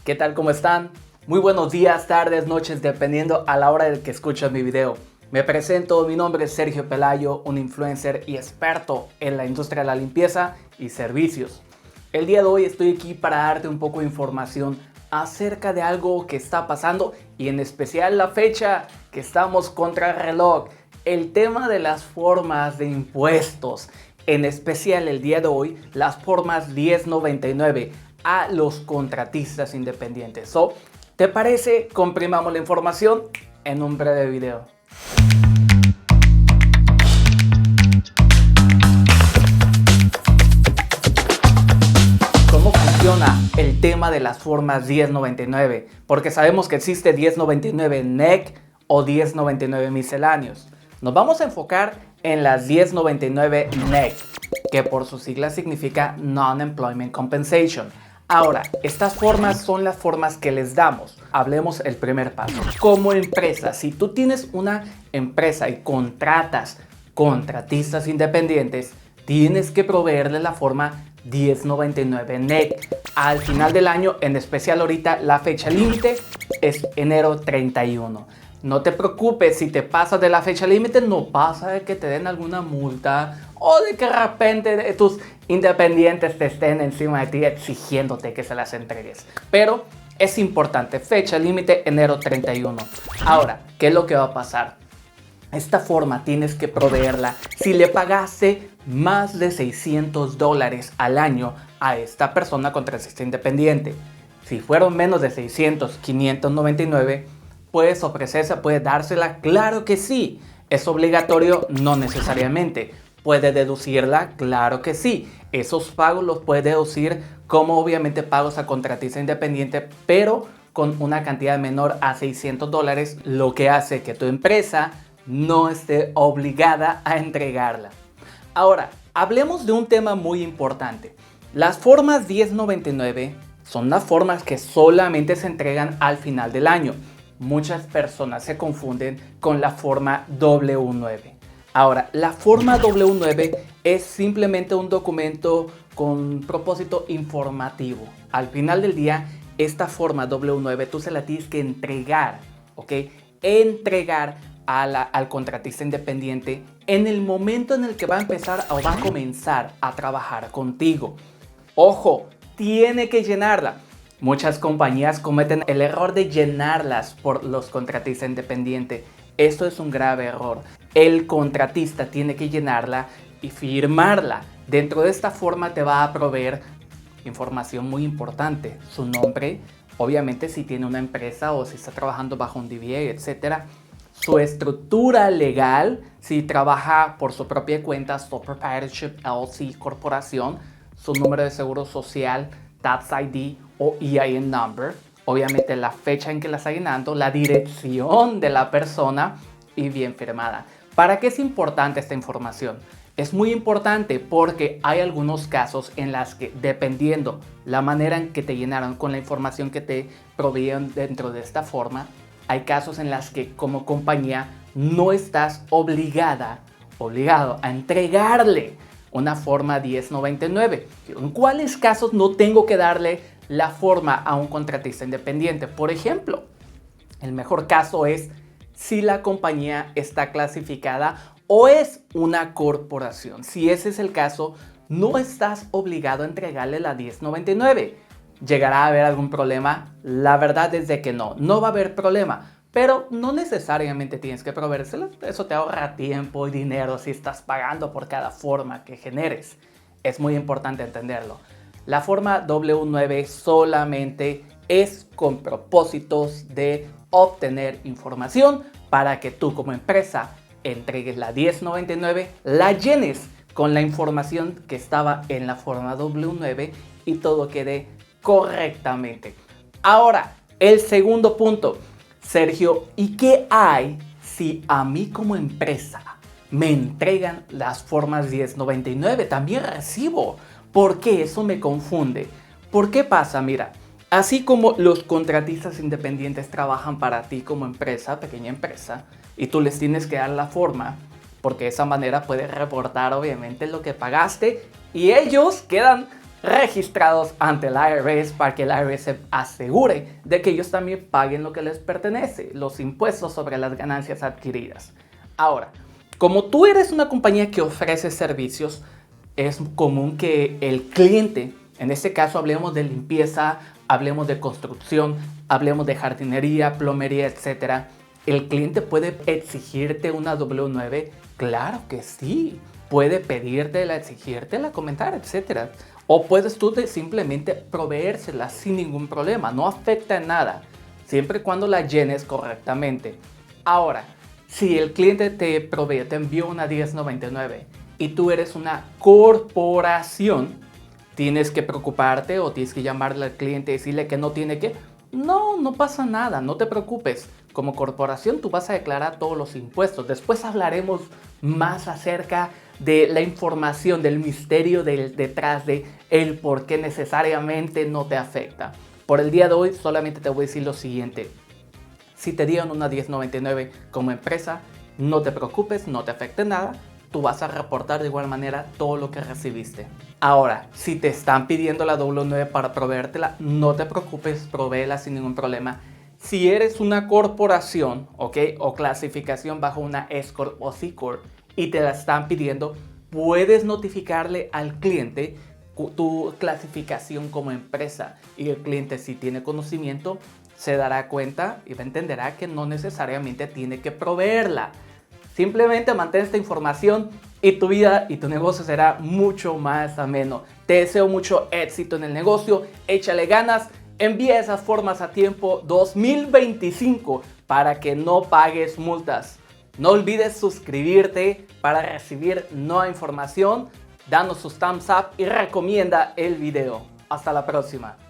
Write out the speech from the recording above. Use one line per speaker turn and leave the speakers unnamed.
¿Qué tal? ¿Cómo están? Muy buenos días, tardes, noches, dependiendo a la hora del que escuchas mi video. Me presento, mi nombre es Sergio Pelayo, un influencer y experto en la industria de la limpieza y servicios. El día de hoy estoy aquí para darte un poco de información acerca de algo que está pasando y en especial la fecha que estamos contra el reloj, el tema de las formas de impuestos, en especial el día de hoy las formas 1099 a los contratistas independientes. ¿Te parece? Comprimamos la información en un breve video. ¿Cómo funciona el tema de las formas 1099? Porque sabemos que existe 1099 NEC o 1099 misceláneos. Nos vamos a enfocar en las 1099 NEC, que por sus siglas significa Non-Employment Compensation. Ahora, estas formas son las formas que les damos. Hablemos el primer paso. Como empresa, si tú tienes una empresa y contratas contratistas independientes, tienes que proveerle la forma 1099 NEC. Al final del año, en especial ahorita, la fecha límite es enero 31. No te preocupes si te pasas de la fecha límite, no pasa de que te den alguna multa o de que de repente tus independientes te estén encima de ti exigiéndote que se las entregues. Pero es importante, fecha límite enero 31. Ahora, ¿qué es lo que va a pasar? Esta forma tienes que proveerla si le pagaste más de $600 al año a esta persona contratista independiente. Si fueron menos de 600, 599, puedes ofrecerse, puedes dársela, claro que sí. ¿Es obligatorio? No necesariamente. ¿Puede deducirla? Claro que sí. Esos pagos los puedes deducir como obviamente pagos a contratista independiente, pero con una cantidad menor a $600, lo que hace que tu empresa no esté obligada a entregarla. Ahora, hablemos de un tema muy importante. Las formas 1099 son las formas que solamente se entregan al final del año. Muchas personas se confunden con la forma W9. Ahora, la forma W9 es simplemente un documento con propósito informativo. Al final del día, esta forma W9 tú se la tienes que entregar, ¿ok? Entregar al contratista independiente en el momento en el que va a empezar o va a comenzar a trabajar contigo. Ojo, tiene que llenarla. Muchas compañías cometen el error de llenarlas por los contratistas independientes. Esto es un grave error. El contratista tiene que llenarla y firmarla. Dentro de esta forma te va a proveer información muy importante. Su nombre, obviamente si tiene una empresa o si está trabajando bajo un DBA, etc. Su estructura legal, si trabaja por su propia cuenta, sole proprietorship, LLC, corporación. Su número de seguro social, Tax ID o EIN number, obviamente la fecha en que la está llenando, la dirección de la persona y bien firmada. ¿Para qué es importante esta información? Es muy importante porque hay algunos casos en las que, dependiendo la manera en que te llenaron con la información que te proveían dentro de esta forma, hay casos en las que como compañía no estás obligado a entregarle una forma 1099. ¿En cuáles casos no tengo que darle la forma a un contratista independiente? Por ejemplo, el mejor caso es si la compañía está clasificada o es una corporación. Si ese es el caso, no estás obligado a entregarle la 1099. ¿Llegará a haber algún problema? La verdad es de que no va a haber problema. Pero no necesariamente tienes que proveérselo. Eso te ahorra tiempo y dinero si estás pagando por cada forma que generes. Es muy importante entenderlo. La forma W9 solamente es con propósitos de obtener información para que tú como empresa entregues la 1099, la llenes con la información que estaba en la forma W9 y todo quede correctamente. Ahora, el segundo punto. Sergio, ¿y qué hay si a mí como empresa me entregan las formas 1099? También recibo. ¿Por qué? Eso me confunde. ¿Por qué pasa? Mira, así como los contratistas independientes trabajan para ti como empresa, pequeña empresa, y tú les tienes que dar la forma, porque de esa manera puedes reportar obviamente lo que pagaste y ellos quedan registrados ante el IRS para que el IRS se asegure de que ellos también paguen lo que les pertenece, los impuestos sobre las ganancias adquiridas. Ahora, como tú eres una compañía que ofrece servicios, es común que el cliente, en este caso hablemos de limpieza, hablemos de construcción, hablemos de jardinería, plomería, etc. ¿El cliente puede exigirte una W9? Claro que sí. Puede pedírtela, exigírtela, comentar, etc. O puedes tú simplemente proveérsela sin ningún problema. No afecta en nada, siempre y cuando la llenes correctamente. Ahora, si el cliente te provee, te envió una 1099 y tú eres una corporación, tienes que preocuparte o tienes que llamarle al cliente y decirle que no tiene que. No pasa nada, no te preocupes. Como corporación tú vas a declarar todos los impuestos. Después hablaremos más acerca de la información, del misterio detrás de el por qué necesariamente no te afecta. Por el día de hoy solamente te voy a decir lo siguiente. Si te dieron una 1099 como empresa, no te preocupes, no te afecte nada. Tú vas a reportar de igual manera todo lo que recibiste. Ahora, si te están pidiendo la W9 para proveértela, no te preocupes, provéela sin ningún problema. Si eres una corporación, ¿ok? O clasificación bajo una S Corp o C Corp y te la están pidiendo, puedes notificarle al cliente tu clasificación como empresa. Y el cliente, si tiene conocimiento, se dará cuenta y entenderá que no necesariamente tiene que proveerla. Simplemente mantén esta información y tu vida y tu negocio será mucho más ameno. Te deseo mucho éxito en el negocio, échale ganas, envía esas formas a tiempo 2025 para que no pagues multas. No olvides suscribirte para recibir nueva información, danos sus thumbs up y recomienda el video. Hasta la próxima.